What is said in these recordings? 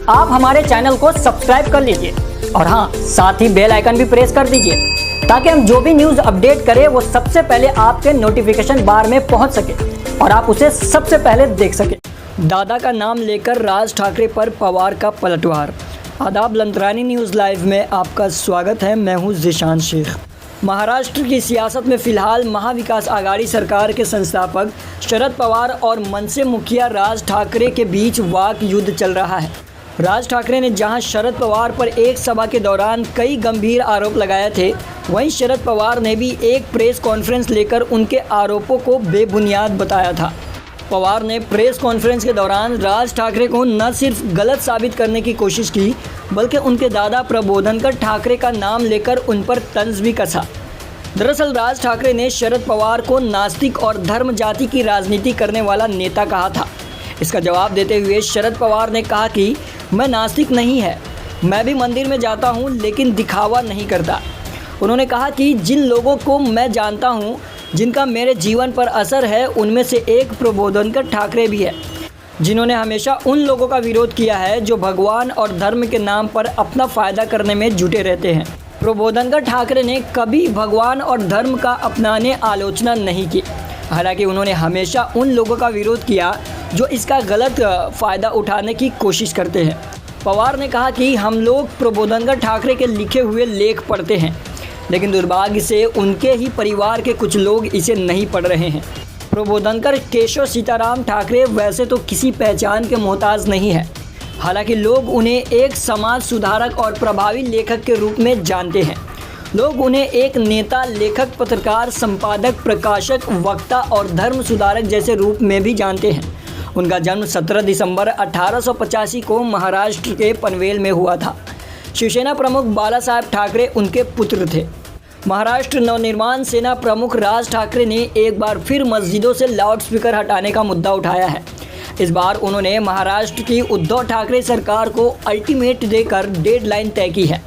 आप हमारे चैनल को सब्सक्राइब कर लीजिए और हाँ, साथ ही बेल आइकन भी प्रेस कर दीजिए ताकि हम जो भी न्यूज़ अपडेट करें वो सबसे पहले आपके नोटिफिकेशन बार में पहुंच सके और आप उसे सबसे पहले देख सके। दादा का नाम लेकर राज ठाकरे पर पवार का पलटवार। आदाब, लंतरानी न्यूज़ लाइव में आपका स्वागत है। मैं हूं ज़ीशान शेख। महाराष्ट्र की सियासत में फिलहाल महाविकास आघाड़ी सरकार के संस्थापक शरद पवार और मनसे मुखिया राज ठाकरे के बीच वाक युद्ध चल रहा है। राज ठाकरे ने जहां शरद पवार पर एक सभा के दौरान कई गंभीर आरोप लगाए थे, वहीं शरद पवार ने भी एक प्रेस कॉन्फ्रेंस लेकर उनके आरोपों को बेबुनियाद बताया था। पवार ने प्रेस कॉन्फ्रेंस के दौरान राज ठाकरे को न सिर्फ गलत साबित करने की कोशिश की, बल्कि उनके दादा प्रबोधनकर ठाकरे का नाम लेकर उन पर तंज भी कसा। दरअसल राज ठाकरे ने शरद पवार को नास्तिक और धर्म जाति की राजनीति करने वाला नेता कहा था। इसका जवाब देते हुए शरद पवार ने कहा कि मैं नास्तिक नहीं है, मैं भी मंदिर में जाता हूं, लेकिन दिखावा नहीं करता। उन्होंने कहा कि जिन लोगों को मैं जानता हूं, जिनका मेरे जीवन पर असर है, उनमें से एक प्रबोधनकर ठाकरे भी है, जिन्होंने हमेशा उन लोगों का विरोध किया है जो भगवान और धर्म के नाम पर अपना फ़ायदा करने में जुटे रहते हैं। प्रबोधनकर ठाकरे ने कभी भगवान और धर्म का अपनाने आलोचना नहीं की, हालांकि उन्होंने हमेशा उन लोगों का विरोध किया जो इसका गलत फ़ायदा उठाने की कोशिश करते हैं। पवार ने कहा कि हम लोग प्रबोधनकर ठाकरे के लिखे हुए लेख पढ़ते हैं, लेकिन दुर्भाग्य से उनके ही परिवार के कुछ लोग इसे नहीं पढ़ रहे हैं। प्रबोधनकर केशव सीताराम ठाकरे वैसे तो किसी पहचान के मोहताज नहीं है, हालांकि लोग उन्हें एक समाज सुधारक और प्रभावी लेखक के रूप में जानते हैं। लोग उन्हें एक नेता, लेखक, पत्रकार, संपादक, प्रकाशक, वक्ता और धर्म सुधारक जैसे रूप में भी जानते हैं। उनका जन्म 17 दिसंबर 1885 को महाराष्ट्र के पनवेल में हुआ था। शिवसेना प्रमुख बाला साहेब ठाकरे उनके पुत्र थे। महाराष्ट्र नवनिर्माण सेना प्रमुख राज ठाकरे ने एक बार फिर मस्जिदों से लाउडस्पीकर हटाने का मुद्दा उठाया है। इस बार उन्होंने महाराष्ट्र की उद्धव ठाकरे सरकार को अल्टीमेट देकर डेडलाइन तय की है।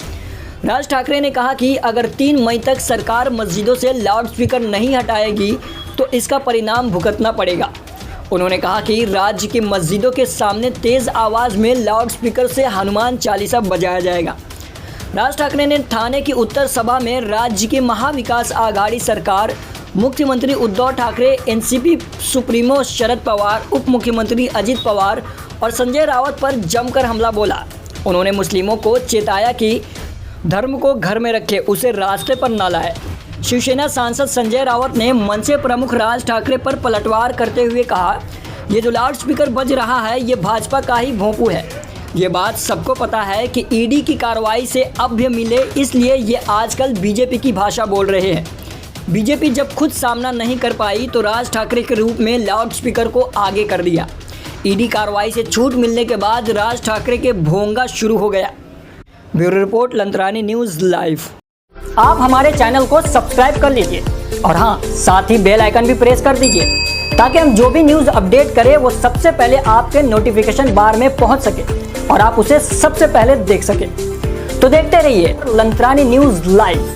राज ठाकरे ने कहा कि अगर 3 मई तक सरकार मस्जिदों से लाउडस्पीकर नहीं हटाएगी तो इसका परिणाम भुगतना पड़ेगा। उन्होंने कहा कि राज्य की मस्जिदों के सामने तेज़ आवाज़ में लाउडस्पीकर से हनुमान चालीसा बजाया जाएगा। राज ठाकरे ने ठाणे की उत्तर सभा में राज्य की महाविकास आघाड़ी सरकार, मुख्यमंत्री उद्धव ठाकरे, एनसीपी सुप्रीमो शरद पवार, उप मुख्यमंत्री अजित पवार और संजय राउत पर जमकर हमला बोला। उन्होंने मुस्लिमों को चेताया कि धर्म को घर में रखे, उसे रास्ते पर न लाए। शिवसेना सांसद संजय राउत ने मनसे प्रमुख राज ठाकरे पर पलटवार करते हुए कहा, ये जो लाउडस्पीकर बज रहा है ये भाजपा का ही भोंपू है। ये बात सबको पता है कि ईडी की कार्रवाई से अभ्य मिले, इसलिए ये आजकल बीजेपी की भाषा बोल रहे हैं। बीजेपी जब खुद सामना नहीं कर पाई तो राज ठाकरे के रूप में लाउडस्पीकर को आगे कर दिया। ईडी कार्रवाई से छूट मिलने के बाद राज ठाकरे के भोंगा शुरू हो गया। Bureau report, Lantarani news live. आप हमारे चैनल को सब्सक्राइब कर लीजिए और हाँ, साथ ही बेल आइकन भी प्रेस कर दीजिए ताकि हम जो भी न्यूज़ अपडेट करें वो सबसे पहले आपके नोटिफिकेशन बार में पहुंच सके और आप उसे सबसे पहले देख सकें। तो देखते रहिए लंतरानी न्यूज़ लाइव।